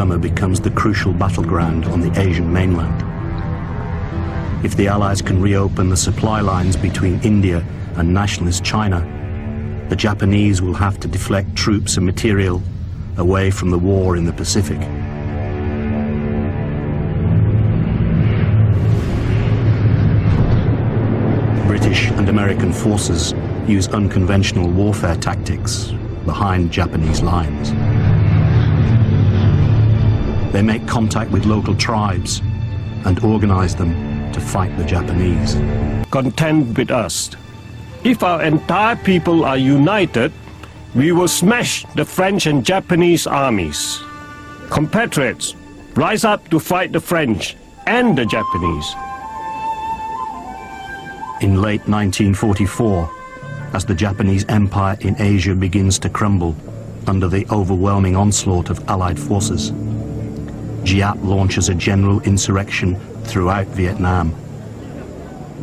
Burma becomes the crucial battleground on the Asian mainland. If the Allies can reopen the supply lines between India and nationalist China, the Japanese will have to deflect troops and material away from the war in the Pacific. British and American forces use unconventional warfare tactics behind Japanese lines. They make contact with local tribes and organize them to fight the Japanese. Contend with us. If our entire people are united, we will smash the French and Japanese armies. Compatriots, rise up to fight the French and the Japanese. In late 1944, as the Japanese Empire in Asia begins to crumble under the overwhelming onslaught of Allied forces, Giap launches a general insurrection throughout Vietnam.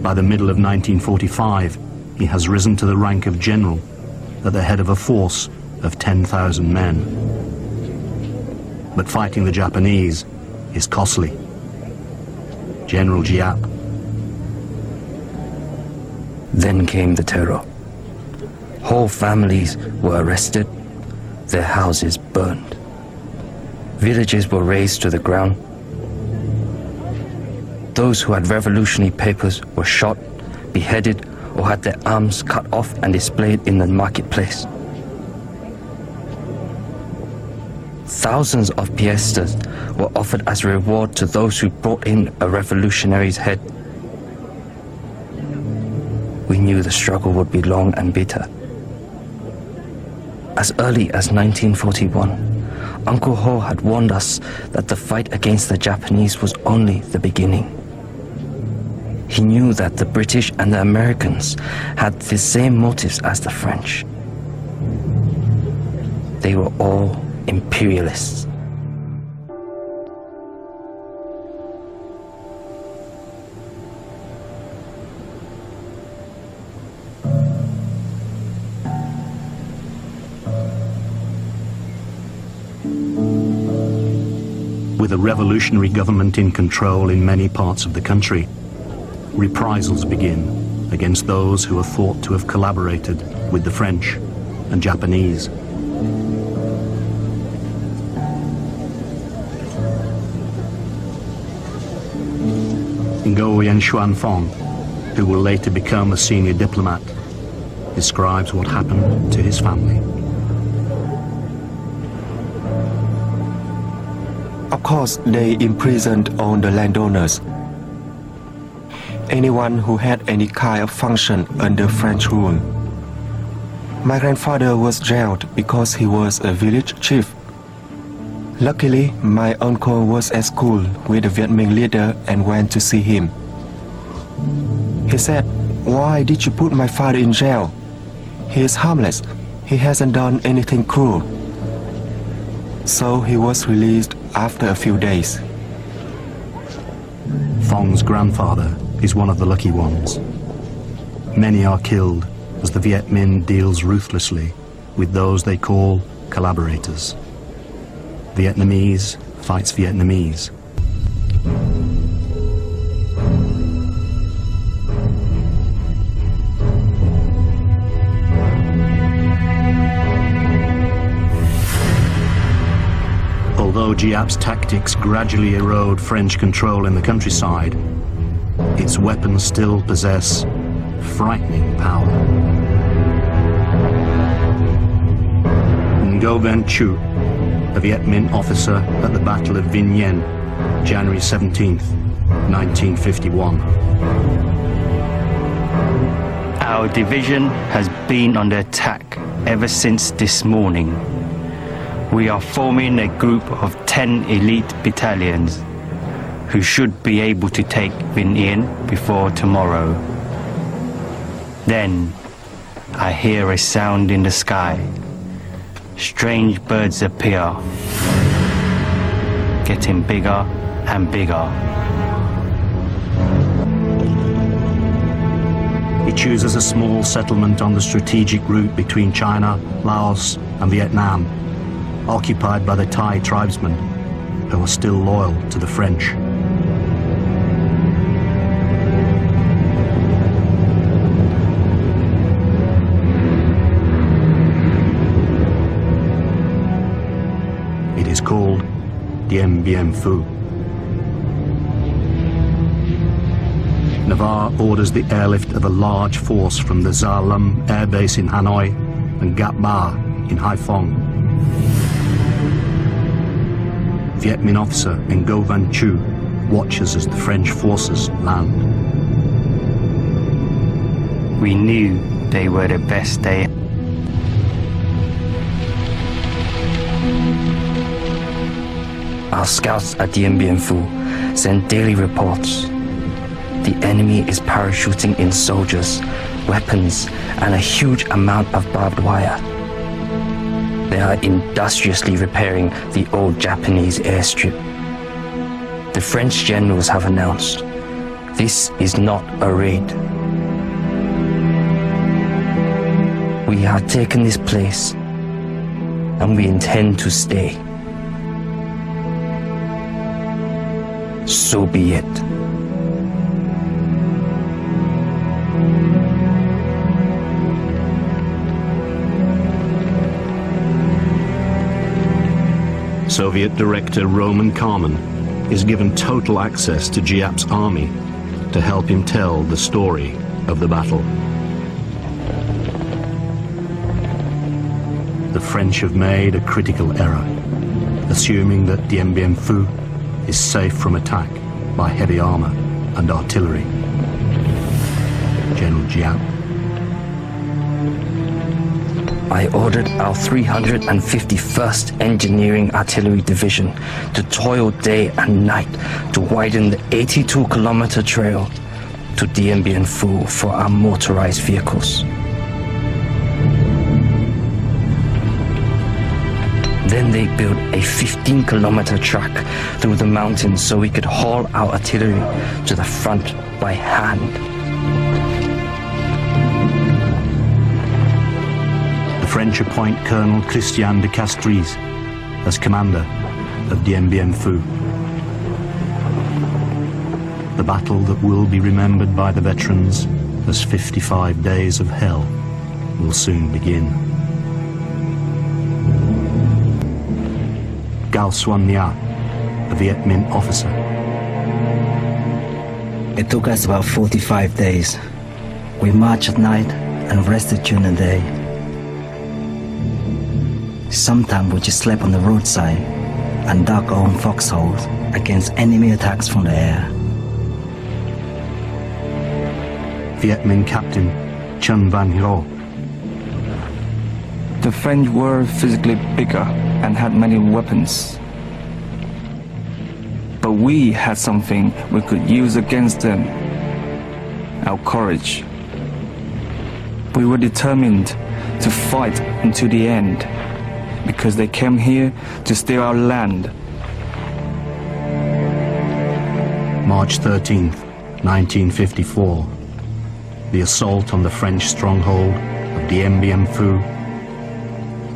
By the middle of 1945, he has risen to the rank of general at the head of a force of 10,000 men. But fighting the Japanese is costly. General Giap. Then came the terror. Whole families were arrested, their houses burned. Villages were razed to the ground. Those who had revolutionary papers were shot, beheaded, or had their arms cut off and displayed in the marketplace. Thousands of piastres were offered as a reward to those who brought in a revolutionary's head. We knew the struggle would be long and bitter. As early as 1941, Uncle Ho had warned us that the fight against the Japanese was only the beginning. He knew that the British and the Americans had the same motives as the French. They were all imperialists. With a revolutionary government in control in many parts of the country, reprisals begin against those who are thought to have collaborated with the French and Japanese. Nguyen Xuan Phong, who will later become a senior diplomat, describes what happened to his family. Of course, they imprisoned all the landowners. Anyone who had any kind of function under French rule. My grandfather was jailed because he was a village chief. Luckily, my uncle was at school with the Viet Minh leader and went to see him. He said, "Why did you put my father in jail? He is harmless. He hasn't done anything cruel." So he was released after a few days. Phong's grandfather is one of the lucky ones. Many are killed as the Viet Minh deals ruthlessly with those they call collaborators. Vietnamese fights Vietnamese. Although Giap's tactics gradually erode French control in the countryside, its weapons still possess frightening power. Ngo Ben Chu, a Viet Minh officer at the Battle of VinhIen, January 17th, 1951. Our division has been on the attack ever since this morning. We are forming a group of 10 elite battalions who should be able to take Vinh Yên before tomorrow. Then I hear a sound in the sky. Strange birds appear, getting bigger and bigger. He chooses a small settlement on the strategic route between China, Laos and Vietnam, occupied by the Thai tribesmen, who are still loyal to the French. It is called Dien Bien Phu. Navarre orders the airlift of a large force from the Gia Lam Air Base in Hanoi and Gap Ba in Haiphong. Viet Minh officer Ngo Van Chu watches as the French forces land. We knew they were the best day. Our scouts at Dien Bien Phu send daily reports. The enemy is parachuting in soldiers, weapons, and a huge amount of barbed wire. They are industriously repairing the old Japanese airstrip. The French generals have announced, this is not a raid. We have taken this place, and we intend to stay. So be it. Soviet director Roman Kármán is given total access to Giap's army to help him tell the story of the battle. The French have made a critical error, assuming that Dien Bien Phu is safe from attack by heavy armor and artillery. General Giap. I ordered our 351st Engineering Artillery Division to toil day and night to widen the 82-kilometer trail to Dien Bien Phu for our motorized vehicles. Then they built a 15-kilometer track through the mountains so we could haul our artillery to the front by hand. The French appoint Colonel Christian de Castries as commander of Dien Bien Phu. The battle that will be remembered by the veterans as 55 days of hell will soon begin. Gao Xuan Nha, a Viet Minh officer. It took us about 45 days. We marched at night and rested during the day. Sometimes we just slept on the roadside and dug our own foxholes against enemy attacks from the air. Viet Minh captain Chun Van Ho. The French were physically bigger and had many weapons. But we had something we could use against them: our courage. We were determined to fight until the end, because they came here to steal our land. March 13th, 1954. The assault on the French stronghold of Dien Bien Phu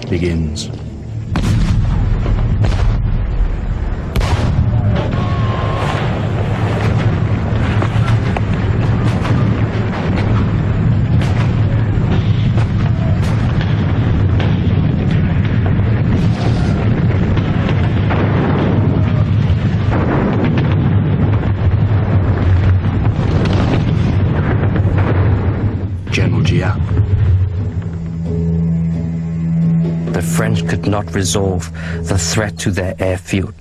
begins. The French could not resolve the threat to their airfield.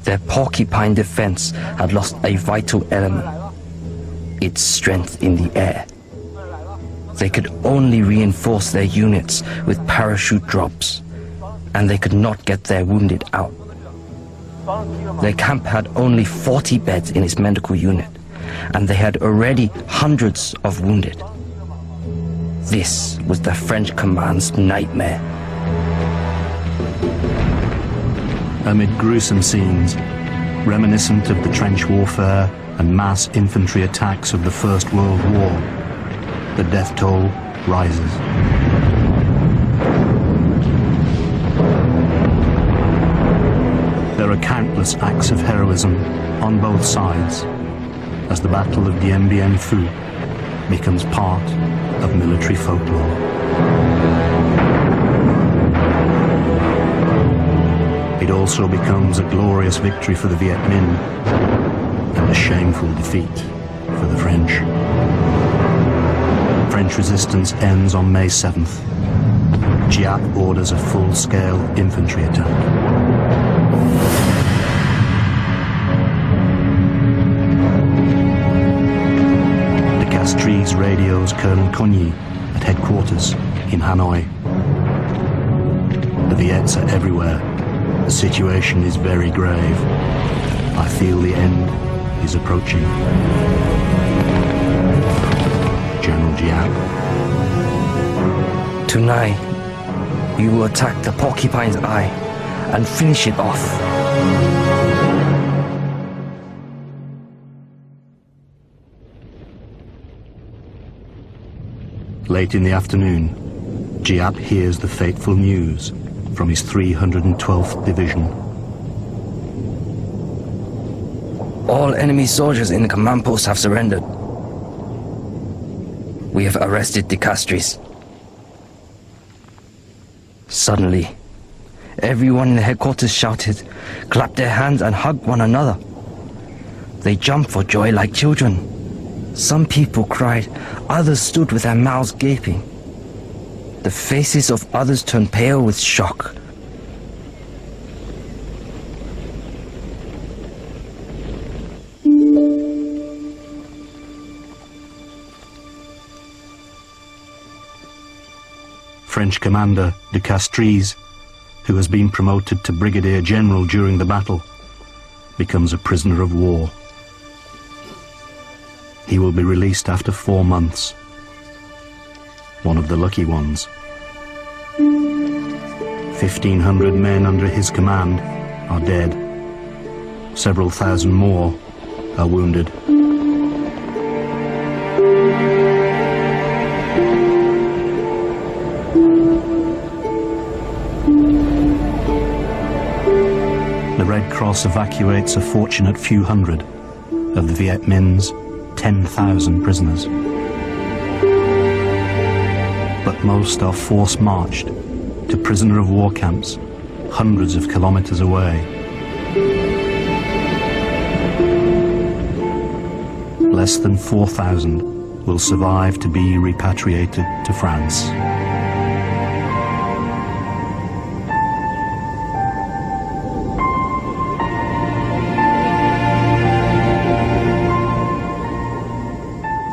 Their porcupine defense had lost a vital element: its strength in the air. They could only reinforce their units with parachute drops, and they could not get their wounded out. Their camp had only 40 beds in its medical unit, and they had already hundreds of wounded. This was the French command's nightmare. Amid gruesome scenes, reminiscent of the trench warfare and mass infantry attacks of the First World War, the death toll rises. There are countless acts of heroism on both sides as the Battle of Dien Bien Phu becomes part of military folklore. It also becomes a glorious victory for the Viet Minh and a shameful defeat for the French. French resistance ends on May 7th. Giap orders a full-scale infantry attack. De Castries radios Colonel Cogny at headquarters in Hanoi. The Viets are everywhere. The situation is very grave. I feel the end is approaching. General Giap. Tonight, you will attack the Porcupine's Eye and finish it off. Late in the afternoon, Giap hears the fateful news from his 312th Division. All enemy soldiers in the command post have surrendered. We have arrested the Castries. Suddenly, everyone in the headquarters shouted, clapped their hands and hugged one another. They jumped for joy like children. Some people cried, others stood with their mouths gaping. The faces of others turned pale with shock. French commander de Castries, who has been promoted to brigadier general during the battle, becomes a prisoner of war. He will be released after 4 months. One of the lucky ones. 1,500 men under his command are dead. Several thousand more are wounded. The Red Cross evacuates a fortunate few hundred of the Viet Minh's 10,000 prisoners. But most are force-marched to prisoner of war camps hundreds of kilometers away. Less than 4,000 will survive to be repatriated to France.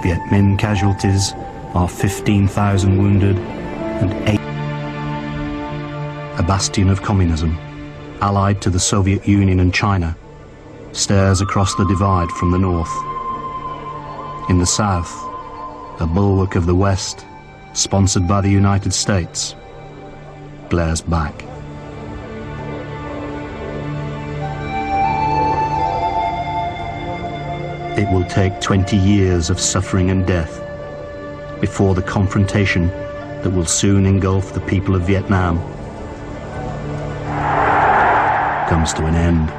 Viet Minh casualties are 15,000 wounded and 8. A bastion of communism, allied to the Soviet Union and China, stares across the divide from the north. In the south, a bulwark of the West, sponsored by the United States, glares back. It will take 20 years of suffering and death before the confrontation that will soon engulf the people of Vietnam comes to an end.